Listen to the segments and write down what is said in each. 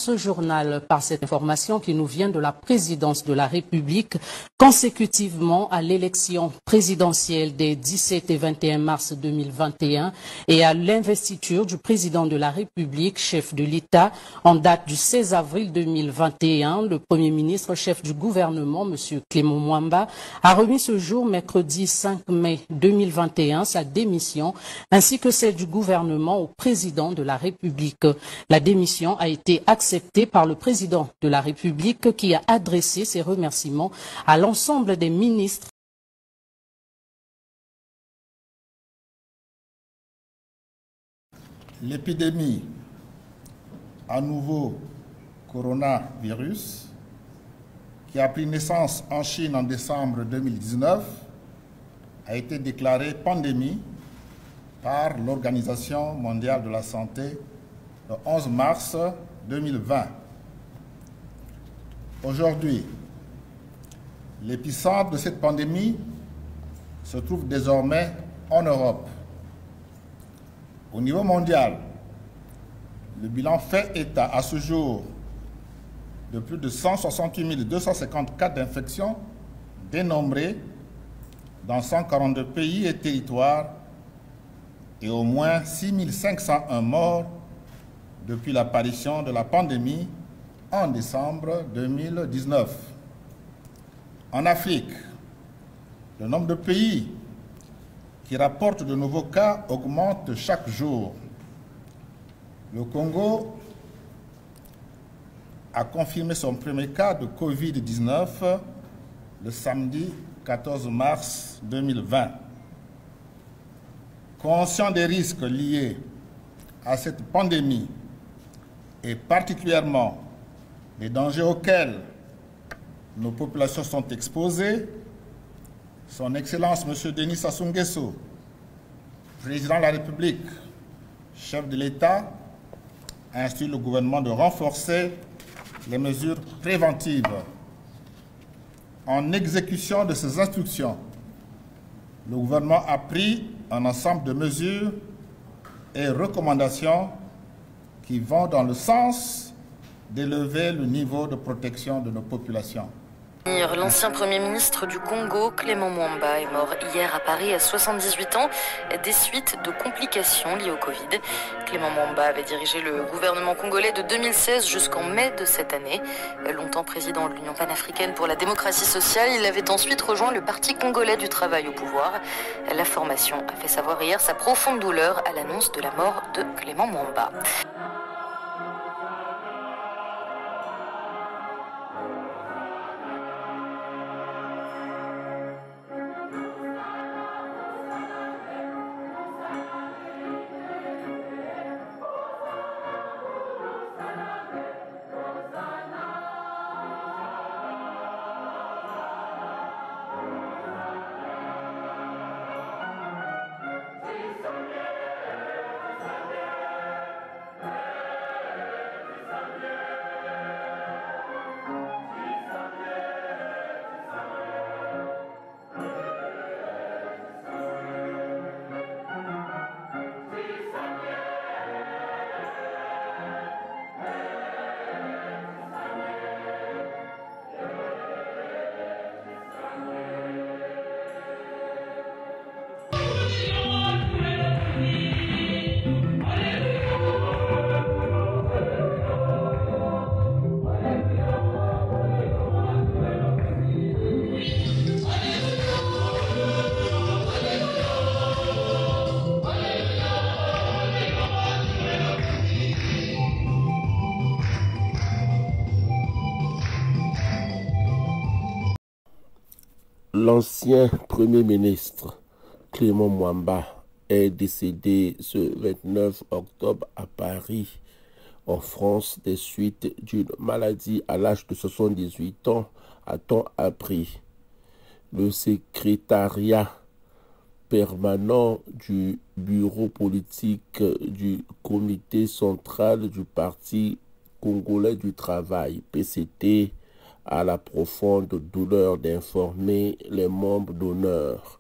ce journal par cette information qui nous vient de la présidence de la République. Consécutivement à l'élection présidentielle des 17 et 21 mars 2021 et à l'investiture du président de la République, chef de l'État, en date du 16 avril 2021, le Premier ministre, chef du gouvernement, M. Clément Mwamba, a remis ce jour, mercredi 5 mai 2021, sa démission ainsi que celle du gouvernement au président de la République. La démission a été acceptée par le président de la République qui a adressé ses remerciements à l'ensemble des ministres. L'épidémie à nouveau coronavirus qui a pris naissance en Chine en décembre 2019 a été déclarée pandémie par l'Organisation mondiale de la santé le 11 mars 2020. Aujourd'hui, l'épicentre de cette pandémie se trouve désormais en Europe. Au niveau mondial, le bilan fait état à ce jour de plus de 168 250 cas d'infection dénombrés dans 142 pays et territoires et au moins 6 501 morts depuis l'apparition de la pandémie en décembre 2019. En Afrique, le nombre de pays qui rapportent de nouveaux cas augmente chaque jour. Le Congo a confirmé son premier cas de Covid-19 le samedi 14 mars 2020. Conscient des risques liés à cette pandémie et particulièrement les dangers auxquels nos populations sont exposées, Son Excellence M. Denis Sassou Nguesso, Président de la République, chef de l'État, a instruit le gouvernement de renforcer les mesures préventives. En exécution de ces instructions, le gouvernement a pris un ensemble de mesures et recommandations qui vont dans le sens d'élever le niveau de protection de nos populations. L'ancien Premier ministre du Congo, Clément Mwamba, est mort hier à Paris à 78 ans des suites de complications liées au Covid. Clément Mwamba avait dirigé le gouvernement congolais de 2016 jusqu'en mai de cette année. Longtemps président de l'Union panafricaine pour la démocratie sociale, il avait ensuite rejoint le Parti congolais du travail au pouvoir. La formation a fait savoir hier sa profonde douleur à l'annonce de la mort de Clément Mwamba. L'ancien Premier ministre Clément Mwamba est décédé ce 29 octobre à Paris, en France, des suites d'une maladie à l'âge de 78 ans, a-t-on appris. Le secrétariat permanent du bureau politique du comité central du Parti congolais du travail, PCT, à la profonde douleur d'informer les membres d'honneur,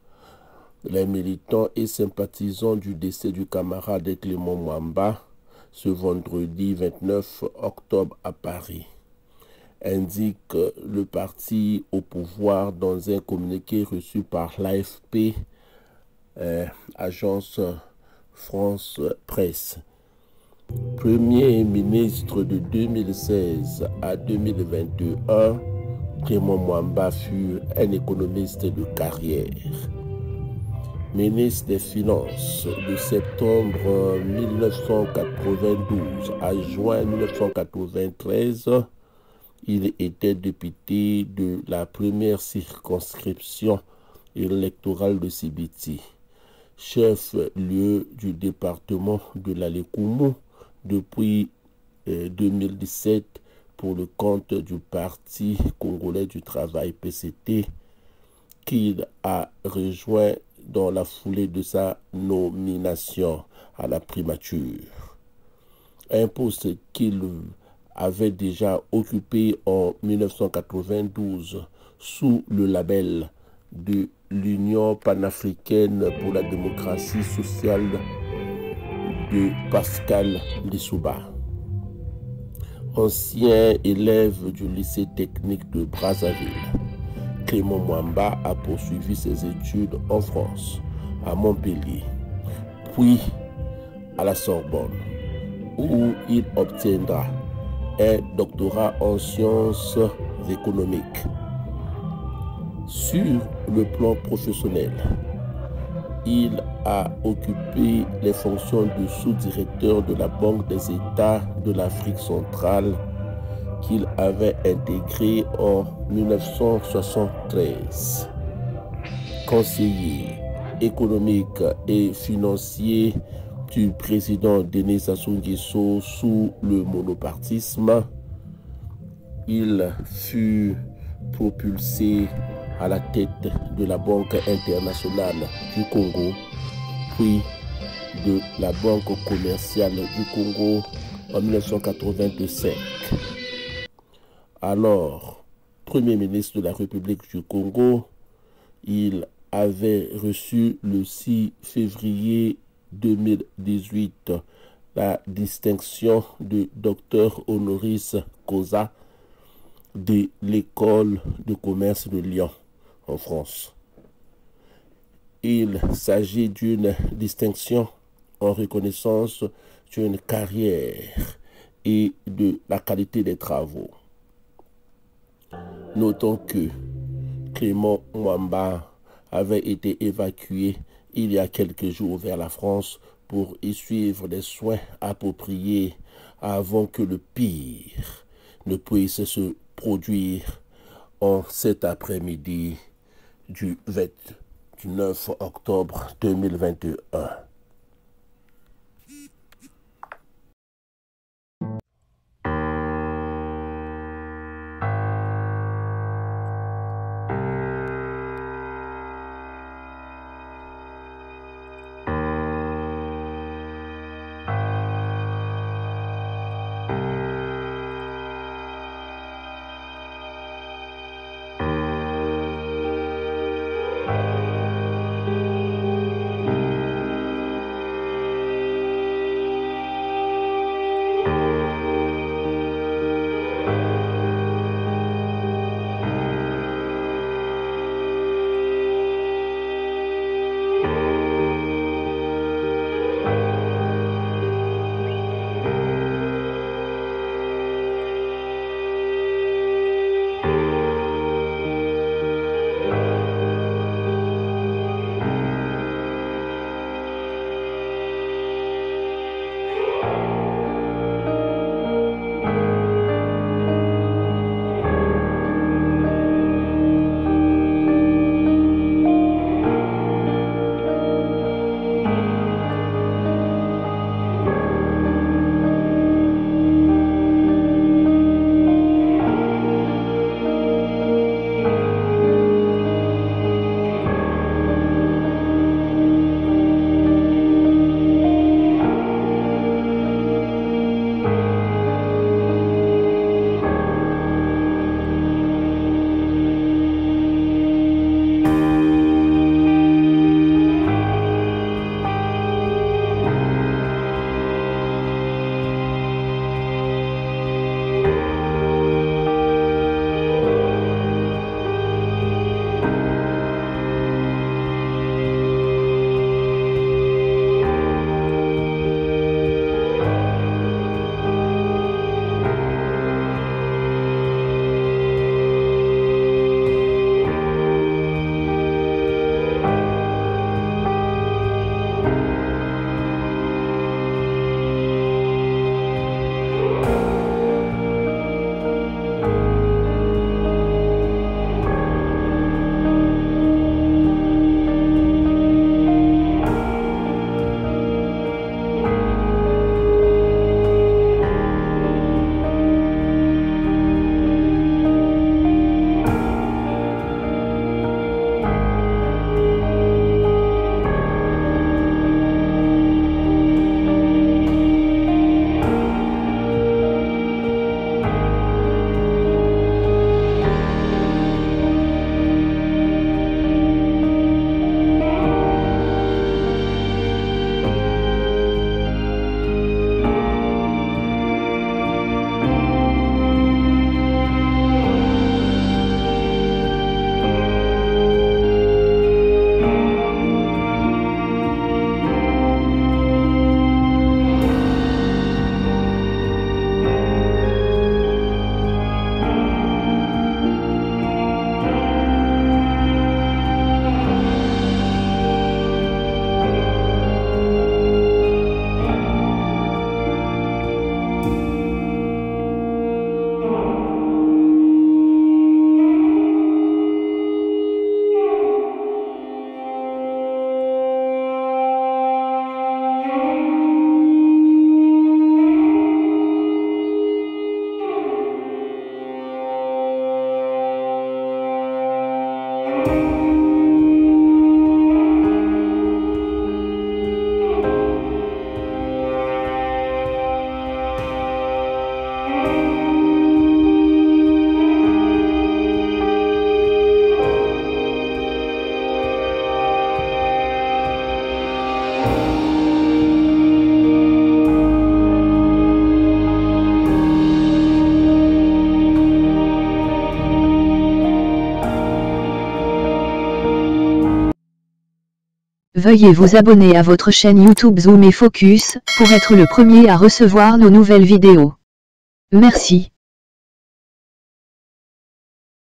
les militants et sympathisants du décès du camarade Clément Mwamba, ce vendredi 29 octobre à Paris, indique le parti au pouvoir dans un communiqué reçu par l'AFP, agence France Presse. Premier ministre de 2016 à 2021, Clément Mwamba fut un économiste de carrière. Ministre des Finances de septembre 1992 à juin 1993, il était député de la première circonscription électorale de Sibiti, chef-lieu du département de l'Alekoumou depuis 2017 pour le compte du Parti congolais du travail PCT, qu'il a rejoint dans la foulée de sa nomination à la primature. Un poste qu'il avait déjà occupé en 1992 sous le label de l'Union panafricaine pour la démocratie sociale de Pascal Lissouba. Ancien élève du lycée technique de Brazzaville, Clément Mwamba a poursuivi ses études en France, à Montpellier, puis à la Sorbonne, où il obtiendra un doctorat en sciences économiques. Sur le plan professionnel, il a occupé les fonctions de sous-directeur de la Banque des États de l'Afrique centrale qu'il avait intégré en 1973. Conseiller économique et financier du président Denis Sassou Nguesso sous le monopartisme, il fut propulsé à la tête de la Banque internationale du Congo, puis de la Banque commerciale du Congo en 1985. Alors, Premier ministre de la République du Congo, il avait reçu le 6 février 2018 la distinction de docteur honoris causa de l'école de commerce de Lyon en France. Il s'agit d'une distinction en reconnaissance d'une carrière et de la qualité des travaux. Notons que Clément Mwamba avait été évacué il y a quelques jours vers la France pour y suivre des soins appropriés avant que le pire ne puisse se produire en cet après-midi du 29 octobre 2021. Veuillez vous abonner à votre chaîne YouTube Zoom et Focus, pour être le premier à recevoir nos nouvelles vidéos. Merci.